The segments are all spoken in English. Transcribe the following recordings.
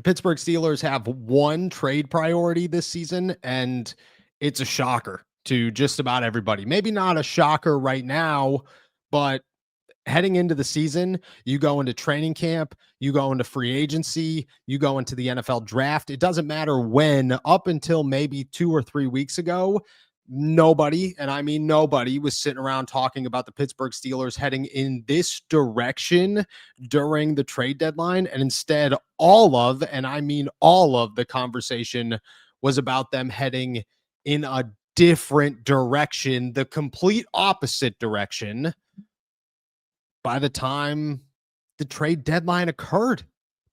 Pittsburgh Steelers have one trade priority this season, and it's a shocker to just about everybody. Maybe not a shocker right now, but heading into the season, you go into training camp, you go into free agency, you go into the NFL draft. It doesn't matter when, up until maybe 2 or 3 weeks ago, nobody, and I mean nobody, was sitting around talking about the Pittsburgh Steelers heading in this direction during the trade deadline. And instead, all of, and I mean all of the conversation was about them heading in a different direction, the complete opposite direction, by the time the trade deadline occurred.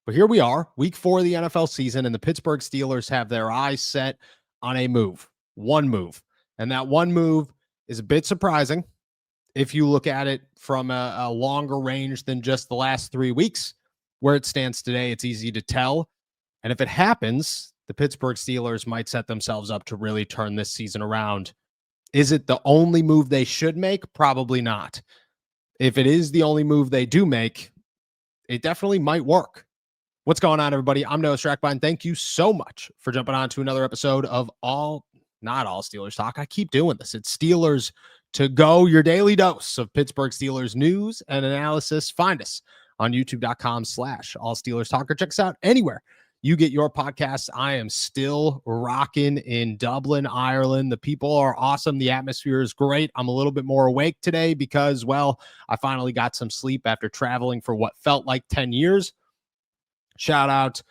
But here we are, week 4 of the NFL season, and the Pittsburgh Steelers have their eyes set on a move, one move. And that one move is a bit surprising if you look at it from a longer range than just the last 3 weeks. Where it stands today, it's easy to tell. And if it happens, the Pittsburgh Steelers might set themselves up to really turn this season around. Is it the only move they should make? Probably not. If it is the only move they do make, it definitely might work. What's going on, everybody? I'm Noah Strackbine. Thank you so much for jumping on to another episode of not all Steelers talk. I keep doing this. It's Steelers to go, your daily dose of Pittsburgh Steelers news and analysis. Find us on youtube.com/all Steelers talk, or check us out anywhere you get your podcasts. I am still rocking in Dublin, Ireland. The people are awesome. The atmosphere is great. I'm a little bit more awake today because, well, I finally got some sleep after traveling for what felt like 10 years. Shout out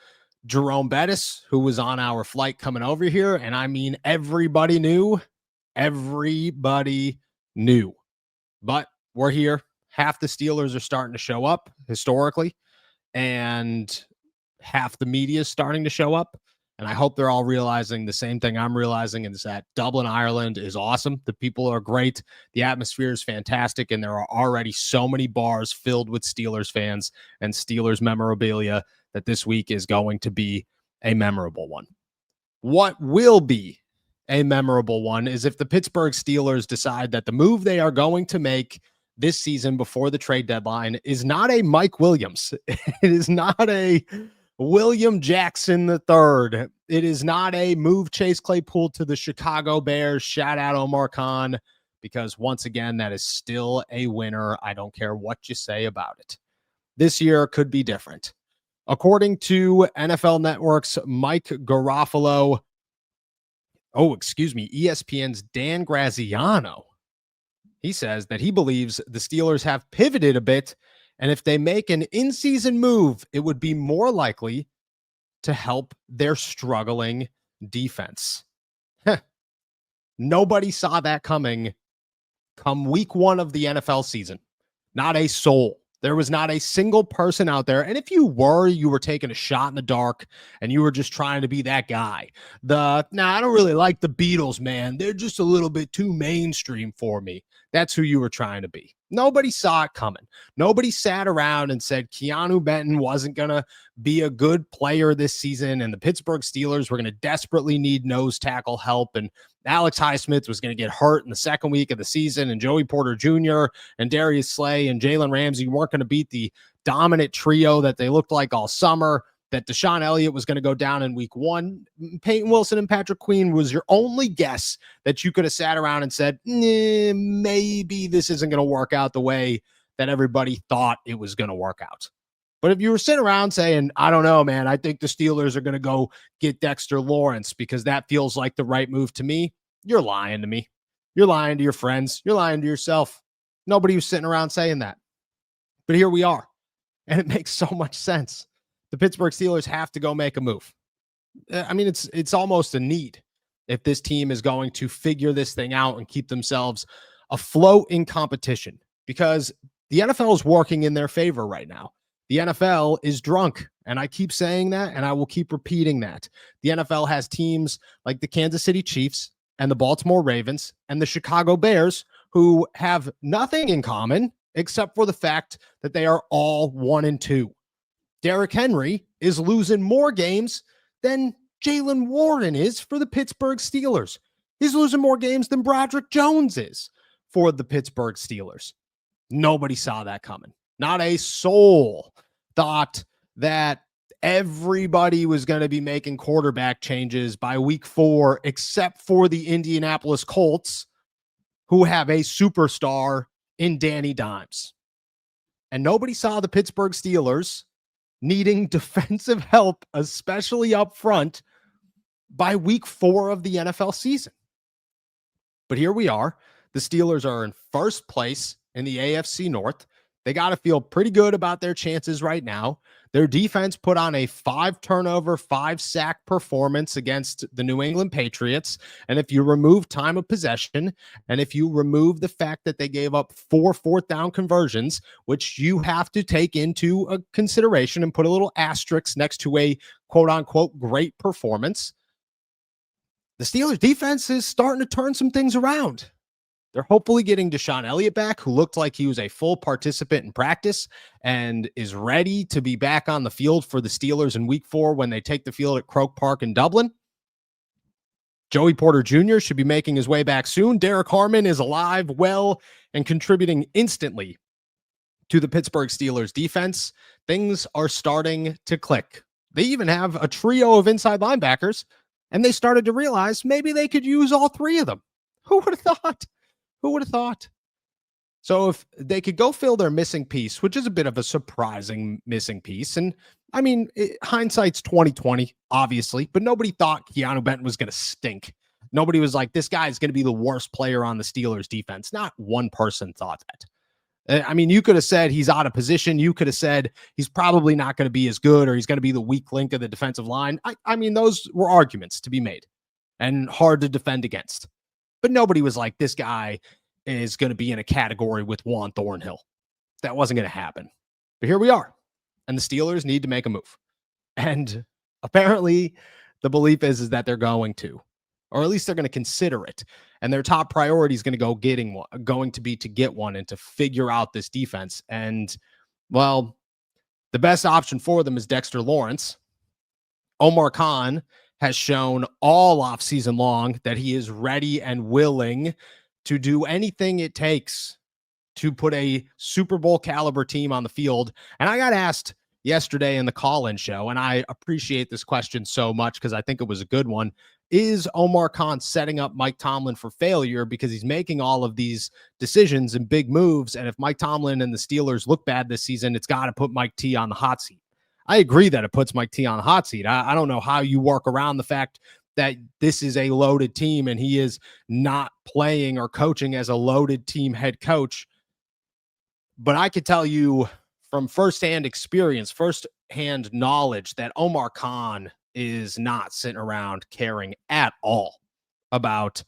Jerome Bettis, who was on our flight coming over here. And I mean, everybody knew. But we're here. Half the Steelers are starting to show up historically, and half the media is starting to show up. And I hope they're all realizing the same thing I'm realizing, is that Dublin, Ireland is awesome. The people are great. The atmosphere is fantastic. And there are already so many bars filled with Steelers fans and Steelers memorabilia that this week is going to be a memorable one. What will be a memorable one is if the Pittsburgh Steelers decide that the move they are going to make this season before the trade deadline is not a Mike Williams. It is not a William Jackson III. It is not a move Chase Claypool to the Chicago Bears. Shout out Omar Khan, because once again, that is still a winner. I don't care what you say about it. This year could be different. According to NFL Network's Mike Garofalo, ESPN's Dan Graziano, he says that he believes the Steelers have pivoted a bit, and if they make an in-season move, it would be more likely to help their struggling defense. Nobody saw that coming come week 1 of the NFL season. Not a soul. There was not a single person out there. And if you were taking a shot in the dark and you were just trying to be that guy. I don't really like the Beatles, man. They're just a little bit too mainstream for me. That's who you were trying to be. Nobody saw it coming. Nobody sat around and said Keanu Benton wasn't going to be a good player this season, and the Pittsburgh Steelers were going to desperately need nose tackle help, and Alex Highsmith was going to get hurt in the second week of the season, and Joey Porter Jr. and Darius Slay and Jalen Ramsey weren't going to beat the dominant trio that they looked like all summer, that Deshaun Elliott was going to go down in week 1. Peyton Wilson and Patrick Queen was your only guess that you could have sat around and said, maybe this isn't going to work out the way that everybody thought it was going to work out. But if you were sitting around saying, I don't know, man, I think the Steelers are going to go get Dexter Lawrence because that feels like the right move to me, you're lying to me. You're lying to your friends. You're lying to yourself. Nobody was sitting around saying that. But here we are. And it makes so much sense. The Pittsburgh Steelers have to go make a move. I mean, it's almost a need if this team is going to figure this thing out and keep themselves afloat in competition, because the NFL is working in their favor right now. The NFL is drunk, and I keep saying that, and I will keep repeating that. The NFL has teams like the Kansas City Chiefs and the Baltimore Ravens and the Chicago Bears who have nothing in common except for the fact that they are all 1-2. Derrick Henry is losing more games than Jalen Warren is for the Pittsburgh Steelers. He's losing more games than Broderick Jones is for the Pittsburgh Steelers. Nobody saw that coming. Not a soul thought that everybody was going to be making quarterback changes by week 4, except for the Indianapolis Colts, who have a superstar in Danny Dimes. And nobody saw the Pittsburgh Steelers needing defensive help, especially up front, by week 4 of the NFL season. But here we are. The Steelers are in first place in the AFC North. They got to feel pretty good about their chances right now. Their defense put on a 5-turnover, 5-sack performance against the New England Patriots. And if you remove time of possession, and if you remove the fact that they gave up 4 fourth-down conversions, which you have to take into a consideration and put a little asterisk next to a quote-unquote great performance, the Steelers defense is starting to turn some things around. They're hopefully getting Deshaun Elliott back, who looked like he was a full participant in practice and is ready to be back on the field for the Steelers in week 4 when they take the field at Croke Park in Dublin. Joey Porter Jr. should be making his way back soon. Derek Harmon is alive, well, and contributing instantly to the Pittsburgh Steelers defense. Things are starting to click. They even have a trio of inside linebackers, and they started to realize maybe they could use all 3 of them. Who would have thought? Who would have thought? So if they could go fill their missing piece, which is a bit of a surprising missing piece, and I mean, hindsight's 2020, obviously, but nobody thought Keanu Benton was going to stink. Nobody was like, this guy is going to be the worst player on the Steelers defense. Not one person thought that. I mean, you could have said he's out of position. You could have said he's probably not going to be as good, or he's going to be the weak link of the defensive line. I mean, those were arguments to be made and hard to defend against. But nobody was like, this guy is going to be in a category with Juan Thornhill. That wasn't going to happen. But here we are. And the Steelers need to make a move. And apparently the belief is that they're going to, or at least they're going to consider it. And their top priority is going to be to get one and to figure out this defense. And, well, the best option for them is Dexter Lawrence. Omar Khan has shown all offseason long that he is ready and willing to do anything it takes to put a Super Bowl caliber team on the field. And I got asked yesterday in the call-in show, and I appreciate this question so much because I think it was a good one. Is Omar Khan setting up Mike Tomlin for failure because he's making all of these decisions and big moves? And if Mike Tomlin and the Steelers look bad this season, it's got to put Mike T on the hot seat. I agree that it puts Mike T on the hot seat. I don't know how you work around the fact that this is a loaded team and he is not playing or coaching as a loaded team head coach. But I could tell you from firsthand experience, firsthand knowledge, that Omar Khan is not sitting around caring at all about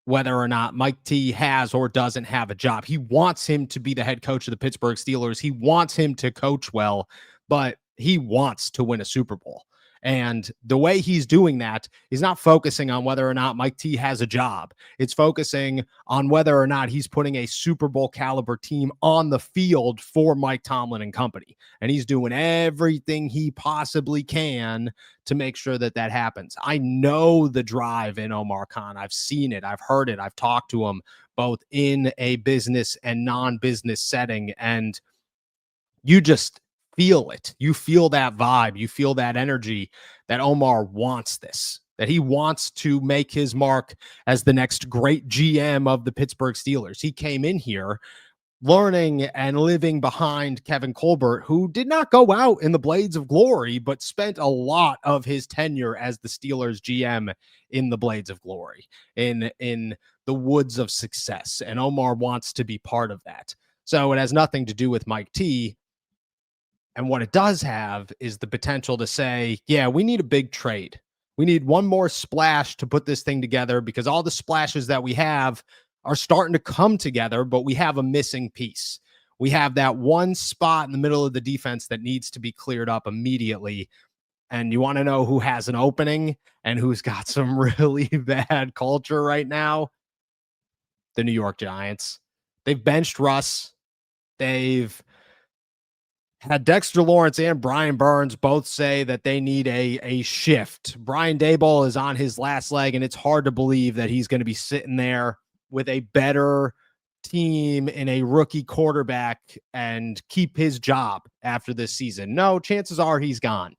whether or not Mike T has or doesn't have a job. He wants him to be the head coach of the Pittsburgh Steelers. He wants him to coach well, but he wants to win a Super Bowl. And the way he's doing that is not focusing on whether or not Mike T has a job. It's focusing on whether or not he's putting a Super Bowl caliber team on the field for Mike Tomlin and company. And he's doing everything he possibly can to make sure that that happens. I know the drive in Omar Khan. I've seen it. I've heard it. I've talked to him both in a business and non-business setting. And you just feel it. You feel that vibe. You feel that energy that Omar wants this, that he wants to make his mark as the next great GM of the Pittsburgh Steelers. He came in here learning and living behind Kevin Colbert, who did not go out in the blades of glory, but spent a lot of his tenure as the Steelers GM in the blades of glory, in the woods of success. And Omar wants to be part of that. So it has nothing to do with Mike T. And what it does have is the potential to say, yeah, we need a big trade. We need one more splash to put this thing together, because all the splashes that we have are starting to come together, but we have a missing piece. We have that one spot in the middle of the defense that needs to be cleared up immediately. And you want to know who has an opening and who's got some really bad culture right now? The New York Giants. They've benched Russ. They've had Dexter Lawrence and Brian Burns both say that they need a shift. Brian Daboll is on his last leg, and it's hard to believe that he's going to be sitting there with a better team and a rookie quarterback and keep his job after this season. No, chances are he's gone.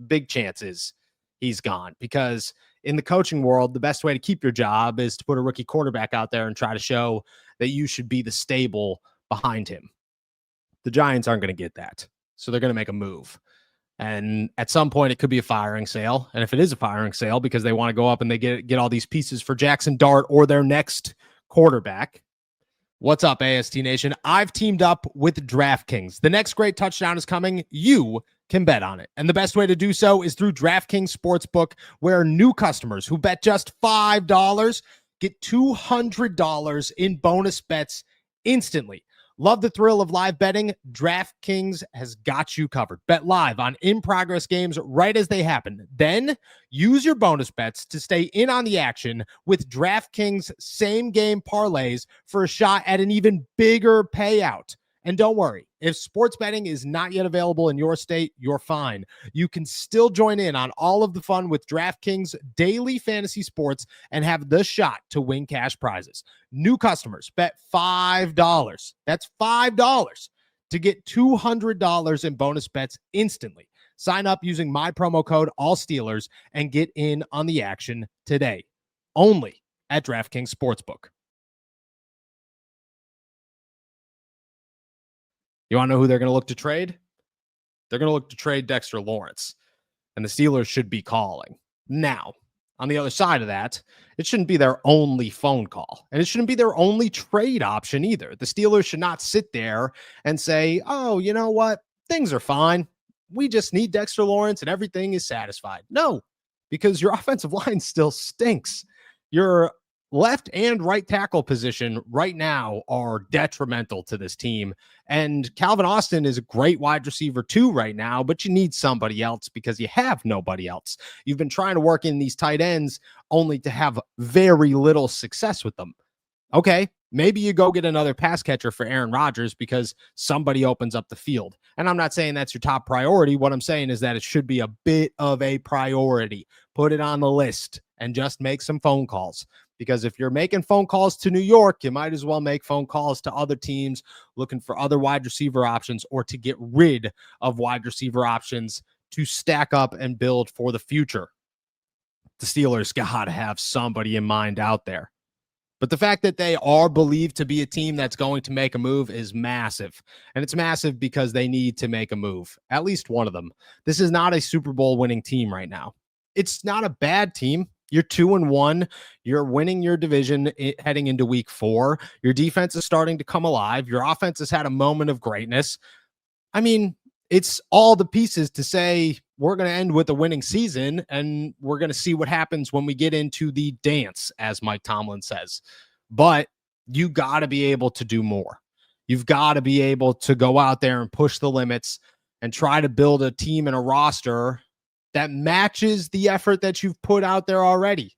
big chances he's gone, because in the coaching world, the best way to keep your job is to put a rookie quarterback out there and try to show that you should be the stable behind him. The Giants aren't going to get that. So they're going to make a move. And at some point, it could be a firing sale. And if it is a firing sale because they want to go up and they get all these pieces for Jackson Dart or their next quarterback. What's up, AST Nation? I've teamed up with DraftKings. The next great touchdown is coming. You can bet on it. And the best way to do so is through DraftKings Sportsbook, where new customers who bet just $5 get $200 in bonus bets instantly. Love the thrill of live betting? DraftKings has got you covered. Bet live on in-progress games right as they happen. Then use your bonus bets to stay in on the action with DraftKings same-game parlays for a shot at an even bigger payout. And don't worry, if sports betting is not yet available in your state, you're fine. You can still join in on all of the fun with DraftKings daily fantasy sports and have the shot to win cash prizes. New customers bet $5. That's $5 to get $200 in bonus bets instantly. Sign up using my promo code ALLSteelers and get in on the action today. Only at DraftKings Sportsbook. You want to know who they're going to look to trade? They're going to look to trade Dexter Lawrence, and the Steelers should be calling. Now, on the other side of that, it shouldn't be their only phone call, and it shouldn't be their only trade option either. The Steelers should not sit there and say, oh, you know what? Things are fine. We just need Dexter Lawrence and everything is satisfied. No, because your offensive line still stinks. Your left and right tackle position right now are detrimental to this team. And Calvin Austin is a great wide receiver too right now, but you need somebody else because you have nobody else. You've been trying to work in these tight ends only to have very little success with them. Okay, maybe you go get another pass catcher for Aaron Rodgers because somebody opens up the field. And I'm not saying that's your top priority. What I'm saying is that it should be a bit of a priority. Put it on the list and just make some phone calls. Because if you're making phone calls to New York, you might as well make phone calls to other teams looking for other wide receiver options or to get rid of wide receiver options to stack up and build for the future. The Steelers got to have somebody in mind out there. But the fact that they are believed to be a team that's going to make a move is massive. And it's massive because they need to make a move, at least one of them. This is not a Super Bowl winning team right now. It's not a bad team. You're 2-1. You're winning your division heading into week 4. Your defense is starting to come alive. Your offense has had a moment of greatness. I mean, it's all the pieces to say we're going to end with a winning season, and we're going to see what happens when we get into the dance, as Mike Tomlin says. But you got to be able to do more. You've got to be able to go out there and push the limits and try to build a team and a roster that matches the effort that you've put out there already.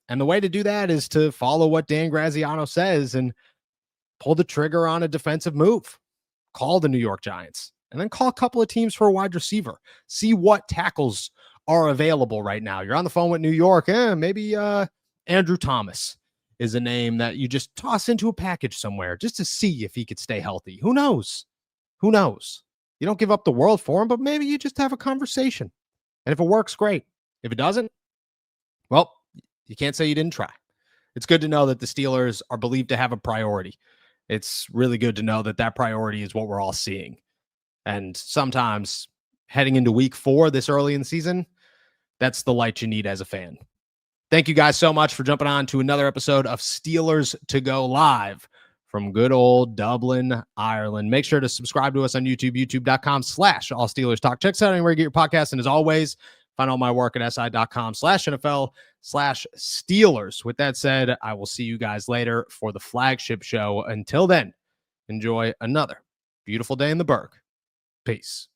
And the way to do that is to follow what Dan Graziano says and pull the trigger on a defensive move. Call the New York Giants and then call a couple of teams for a wide receiver. See what tackles are available right now. You're on the phone with New York. Maybe Andrew Thomas is a name that you just toss into a package somewhere just to see if he could stay healthy. Who knows? Who knows? You don't give up the world for him, but maybe you just have a conversation. And if it works, great. If it doesn't, well, you can't say you didn't try. It's good to know that the Steelers are believed to have a priority. It's really good to know that that priority is what we're all seeing. And sometimes heading into week 4 this early in the season, that's the light you need as a fan. Thank you guys so much for jumping on to another episode of Steelers to Go Live from good old Dublin, Ireland. Make sure to subscribe to us on YouTube, youtube.com/allsteelerstalk. Check us out anywhere you get your podcast. And as always, find all my work at si.com/NFL/Steelers. With that said, I will see you guys later for the flagship show. Until then, enjoy another beautiful day in the Berg. Peace.